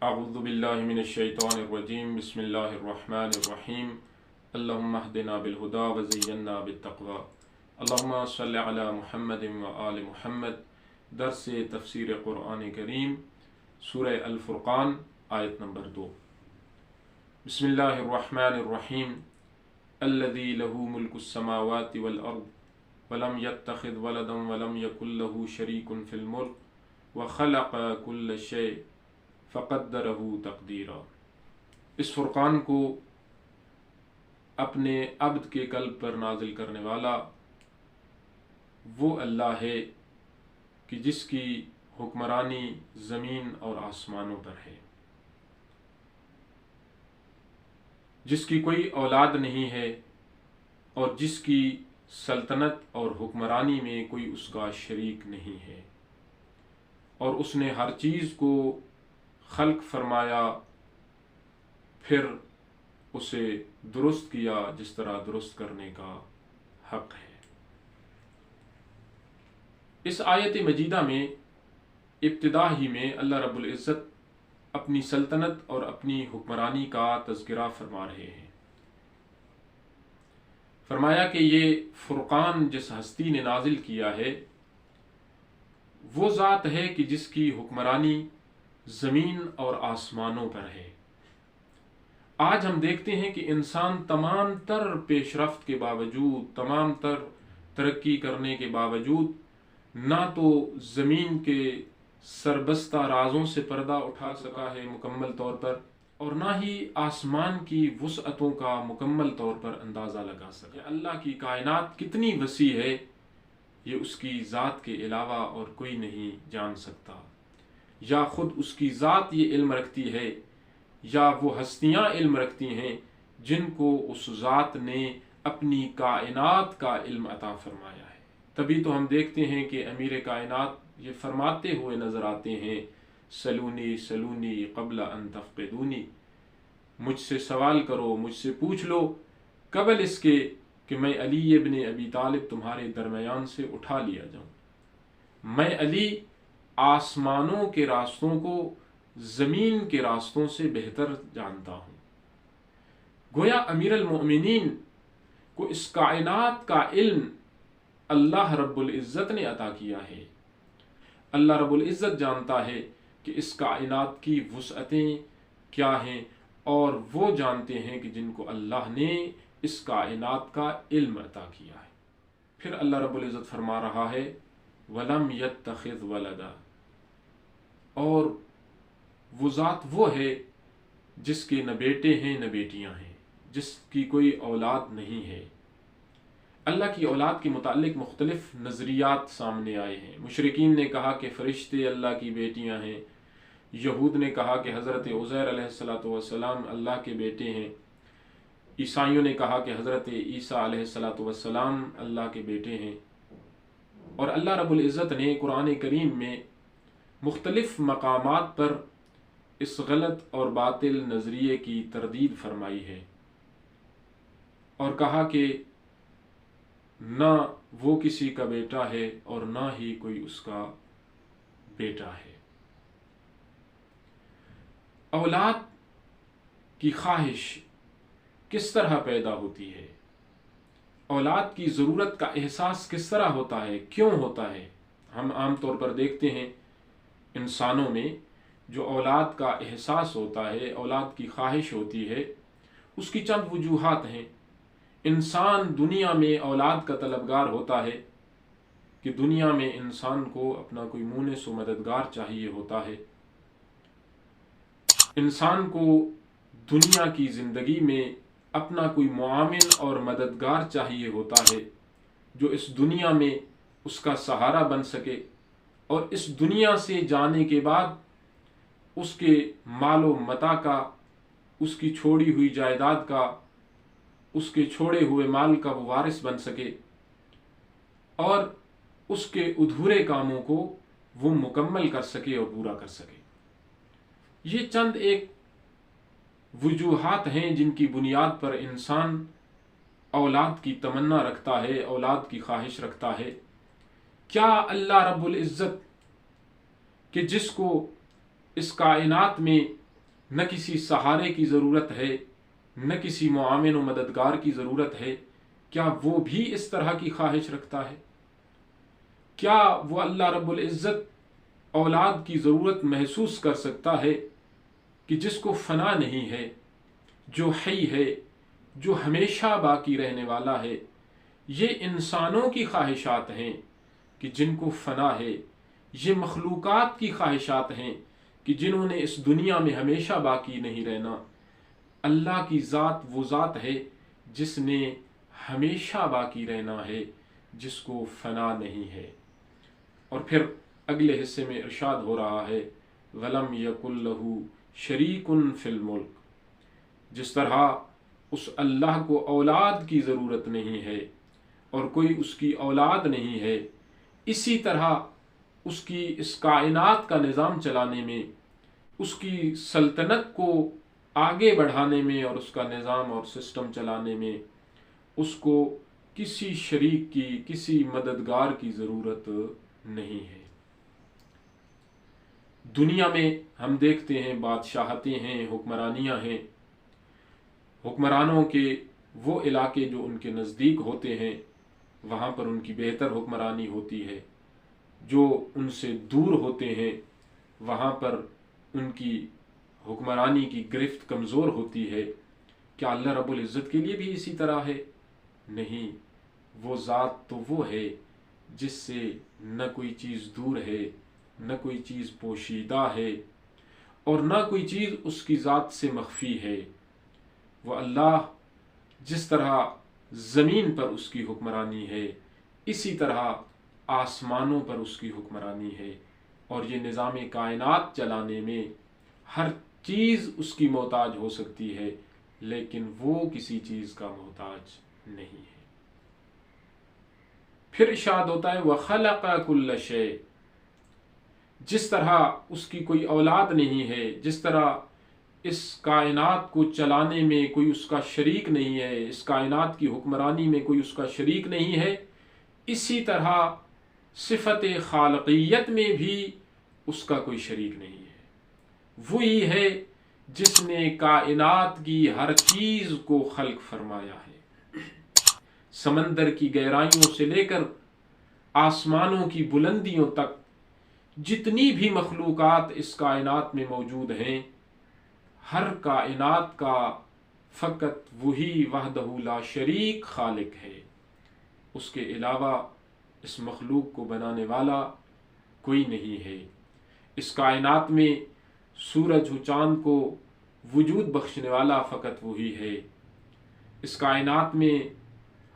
اعوذ باللہ من الشیطان الرجیم بسم اللہ الرحمن الرحیم اللہم اہدنا بالہدی وزینا بالتقوی اللہم صلی علی محمد وآل محمد۔ درس تفسیر قرآن کریم سورہ الفرقان آیت نمبر 2۔ بسم اللہ الرحمن الرحیم الذی لہ ملک السماوات والارض ولم يتخذ ولدا ولم یکن لہ شریک فی الملک وخلق کل شیء فقدرہ تقدیرا۔ اس فرقان کو اپنے عبد کے قلب پر نازل کرنے والا وہ اللہ ہے کہ جس کی حکمرانی زمین اور آسمانوں پر ہے، جس کی کوئی اولاد نہیں ہے اور جس کی سلطنت اور حکمرانی میں کوئی اس کا شریک نہیں ہے، اور اس نے ہر چیز کو خلق فرمایا پھر اسے درست کیا جس طرح درست کرنے کا حق ہے۔ اس آیت مجیدہ میں ابتدا ہی میں اللہ رب العزت اپنی سلطنت اور اپنی حکمرانی کا تذکرہ فرما رہے ہیں۔ فرمایا کہ یہ فرقان جس ہستی نے نازل کیا ہے وہ ذات ہے کہ جس کی حکمرانی زمین اور آسمانوں پر ہے۔ آج ہم دیکھتے ہیں کہ انسان تمام تر پیش رفت کے باوجود، تمام تر ترقی کرنے کے باوجود نہ تو زمین کے سربستہ رازوں سے پردہ اٹھا سکا ہے مکمل طور پر، اور نہ ہی آسمان کی وسعتوں کا مکمل طور پر اندازہ لگا سکا۔ اللہ کی کائنات کتنی وسیع ہے یہ اس کی ذات کے علاوہ اور کوئی نہیں جان سکتا، یا خود اس کی ذات یہ علم رکھتی ہے یا وہ ہستیاں علم رکھتی ہیں جن کو اس ذات نے اپنی کائنات کا علم عطا فرمایا ہے۔ تبھی تو ہم دیکھتے ہیں کہ امیر کائنات یہ فرماتے ہوئے نظر آتے ہیں، سلونی سلونی قبل ان تفقدونی، مجھ سے سوال کرو، مجھ سے پوچھ لو قبل اس کے کہ میں علی ابن ابی طالب تمہارے درمیان سے اٹھا لیا جاؤں۔ میں علی آسمانوں کے راستوں کو زمین کے راستوں سے بہتر جانتا ہوں۔ گویا امیر المؤمنین کو اس کائنات کا علم اللہ رب العزت نے عطا کیا ہے۔ اللہ رب العزت جانتا ہے کہ اس کائنات کی وسعتیں کیا ہیں، اور وہ جانتے ہیں کہ جن کو اللہ نے اس کائنات کا علم عطا کیا ہے۔ پھر اللہ رب العزت فرما رہا ہے وَلَمْ يَتَّخِذْ وَلَدًا، اور وہ ذات وہ ہے جس کے نہ بیٹے ہیں نہ بیٹیاں ہیں، جس کی کوئی اولاد نہیں ہے۔ اللہ کی اولاد کے متعلق مختلف نظریات سامنے آئے ہیں۔ مشرکین نے کہا کہ فرشتے اللہ کی بیٹیاں ہیں، یہود نے کہا کہ حضرت عزیر علیہ السلام اللہ کے بیٹے ہیں، عیسائیوں نے کہا کہ حضرت عیسیٰ علیہ السلام اللہ کے بیٹے ہیں، اور اللہ رب العزت نے قرآن کریم میں مختلف مقامات پر اس غلط اور باطل نظریے کی تردید فرمائی ہے، اور کہا کہ نہ وہ کسی کا بیٹا ہے اور نہ ہی کوئی اس کا بیٹا ہے۔ اولاد کی خواہش کس طرح پیدا ہوتی ہے؟ اولاد کی ضرورت کا احساس کس طرح ہوتا ہے؟ کیوں ہوتا ہے؟ ہم عام طور پر دیکھتے ہیں انسانوں میں جو اولاد کا احساس ہوتا ہے، اولاد کی خواہش ہوتی ہے، اس کی چند وجوہات ہیں۔ انسان دنیا میں اولاد کا طلبگار ہوتا ہے کہ دنیا میں انسان کو اپنا کوئی مونس و مددگار چاہیے ہوتا ہے۔ انسان کو دنیا کی زندگی میں اپنا کوئی معاون اور مددگار چاہیے ہوتا ہے جو اس دنیا میں اس کا سہارا بن سکے، اور اس دنیا سے جانے کے بعد اس کے مال و متاع کا، اس کی چھوڑی ہوئی جائیداد کا، اس کے چھوڑے ہوئے مال کا وہ وارث بن سکے، اور اس کے ادھورے کاموں کو وہ مکمل کر سکے اور پورا کر سکے۔ یہ چند ایک وجوہات ہیں جن کی بنیاد پر انسان اولاد کی تمنا رکھتا ہے، اولاد کی خواہش رکھتا ہے۔ کیا اللہ رب العزت کہ جس کو اس کائنات میں نہ کسی سہارے کی ضرورت ہے، نہ کسی معاون و مددگار کی ضرورت ہے، کیا وہ بھی اس طرح کی خواہش رکھتا ہے؟ کیا وہ اللہ رب العزت اولاد کی ضرورت محسوس کر سکتا ہے کہ جس کو فنا نہیں ہے، جو حی ہے، جو ہمیشہ باقی رہنے والا ہے؟ یہ انسانوں کی خواہشات ہیں کہ جن کو فنا ہے، یہ مخلوقات کی خواہشات ہیں کہ جنہوں نے اس دنیا میں ہمیشہ باقی نہیں رہنا۔ اللہ کی ذات وہ ذات ہے جس نے ہمیشہ باقی رہنا ہے، جس کو فنا نہیں ہے۔ اور پھر اگلے حصے میں ارشاد ہو رہا ہے وَلَمْ يَكُنْ لَهُ شَرِيكٌ فِي الْمُلْكِ، جس طرح اس اللہ کو اولاد کی ضرورت نہیں ہے اور کوئی اس کی اولاد نہیں ہے، اسی طرح اس کی اس کائنات کا نظام چلانے میں، اس کی سلطنت کو آگے بڑھانے میں اور اس کا نظام اور سسٹم چلانے میں اس کو کسی شریک کی، کسی مددگار کی ضرورت نہیں ہے۔ دنیا میں ہم دیکھتے ہیں بادشاہتیں ہیں، حکمرانیاں ہیں، حکمرانوں کے وہ علاقے جو ان کے نزدیک ہوتے ہیں وہاں پر ان کی بہتر حکمرانی ہوتی ہے، جو ان سے دور ہوتے ہیں وہاں پر ان کی حکمرانی کی گرفت کمزور ہوتی ہے۔ کیا اللہ رب العزت کے لیے بھی اسی طرح ہے؟ نہیں، وہ ذات تو وہ ہے جس سے نہ کوئی چیز دور ہے، نہ کوئی چیز پوشیدہ ہے، اور نہ کوئی چیز اس کی ذات سے مخفی ہے۔ وہ اللہ جس طرح زمین پر اس کی حکمرانی ہے، اسی طرح آسمانوں پر اس کی حکمرانی ہے، اور یہ نظام کائنات چلانے میں ہر چیز اس کی محتاج ہو سکتی ہے، لیکن وہ کسی چیز کا محتاج نہیں ہے۔ پھر ارشاد ہوتا ہے وَخَلَقَ كُلَّ شَيْءٍ، جس طرح اس کی کوئی اولاد نہیں ہے، جس طرح اس کائنات کو چلانے میں کوئی اس کا شریک نہیں ہے، اس کائنات کی حکمرانی میں کوئی اس کا شریک نہیں ہے، اسی طرح صفت خالقیت میں بھی اس کا کوئی شریک نہیں ہے۔ وہی ہے جس نے کائنات کی ہر چیز کو خلق فرمایا ہے، سمندر کی گہرائیوں سے لے کر آسمانوں کی بلندیوں تک جتنی بھی مخلوقات اس کائنات میں موجود ہیں، ہر کائنات کا فقط وہی وحدہ لا شریک خالق ہے، اس کے علاوہ اس مخلوق کو بنانے والا کوئی نہیں ہے۔ اس کائنات میں سورج و چاند کو وجود بخشنے والا فقط وہی ہے، اس کائنات میں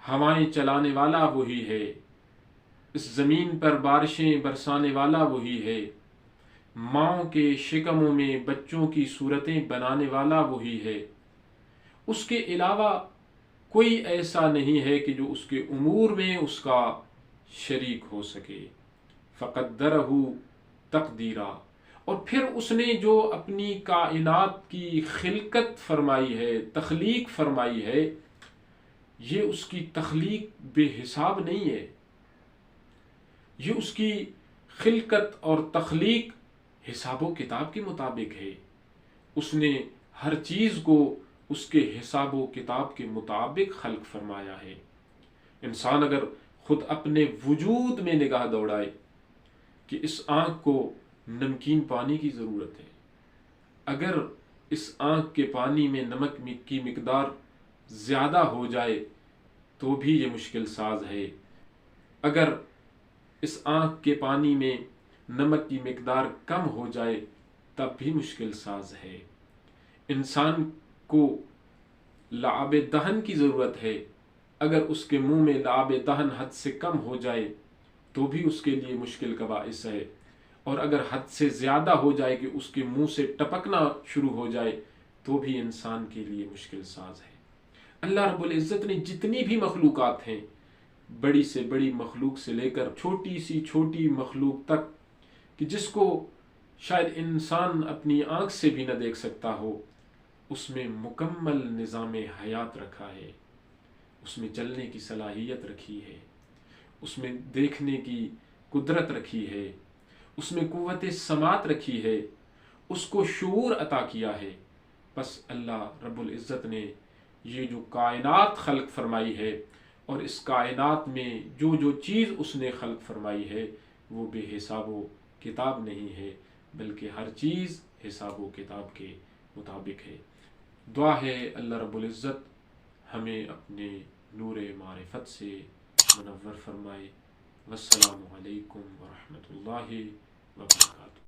ہوائیں چلانے والا وہی ہے، اس زمین پر بارشیں برسانے والا وہی ہے، ماؤں کے شکموں میں بچوں کی صورتیں بنانے والا وہی ہے۔ اس کے علاوہ کوئی ایسا نہیں ہے کہ جو اس کے امور میں اس کا شریک ہو سکے۔ فقدرہ تقدیرا، اور پھر اس نے جو اپنی کائنات کی خلقت فرمائی ہے، تخلیق فرمائی ہے، یہ اس کی تخلیق بے حساب نہیں ہے، یہ اس کی خلقت اور تخلیق حساب و کتاب کے مطابق ہے۔ اس نے ہر چیز کو اس کے حساب و کتاب کے مطابق خلق فرمایا ہے۔ انسان اگر خود اپنے وجود میں نگاہ دوڑائے کہ اس آنکھ کو نمکین پانی کی ضرورت ہے، اگر اس آنکھ کے پانی میں نمک کی مقدار زیادہ ہو جائے تو بھی یہ مشکل ساز ہے، اگر اس آنکھ کے پانی میں نمک کی مقدار کم ہو جائے تب بھی مشکل ساز ہے۔ انسان کو لعاب دہن کی ضرورت ہے، اگر اس کے منہ میں لعاب دہن حد سے کم ہو جائے تو بھی اس کے لیے مشکل کا باعث ہے، اور اگر حد سے زیادہ ہو جائے کہ اس کے منہ سے ٹپکنا شروع ہو جائے تو بھی انسان کے لیے مشکل ساز ہے۔ اللہ رب العزت نے جتنی بھی مخلوقات ہیں، بڑی سے بڑی مخلوق سے لے کر چھوٹی سی چھوٹی مخلوق تک کہ جس کو شاید انسان اپنی آنکھ سے بھی نہ دیکھ سکتا ہو، اس میں مکمل نظام حیات رکھا ہے، اس میں چلنے کی صلاحیت رکھی ہے، اس میں دیکھنے کی قدرت رکھی ہے، اس میں قوت سماعت رکھی ہے، اس کو شعور عطا کیا ہے، بس اللہ رب العزت نے یہ جو کائنات خلق فرمائی ہے اور اس کائنات میں جو جو چیز اس نے خلق فرمائی ہے وہ بے حساب و کتاب نہیں ہے، بلکہ ہر چیز حساب و کتاب کے مطابق ہے۔ دعا ہے اللہ رب العزت ہمیں اپنے نور معرفت سے منور فرمائے۔ والسلام علیکم ورحمۃ اللہ وبرکاتہ۔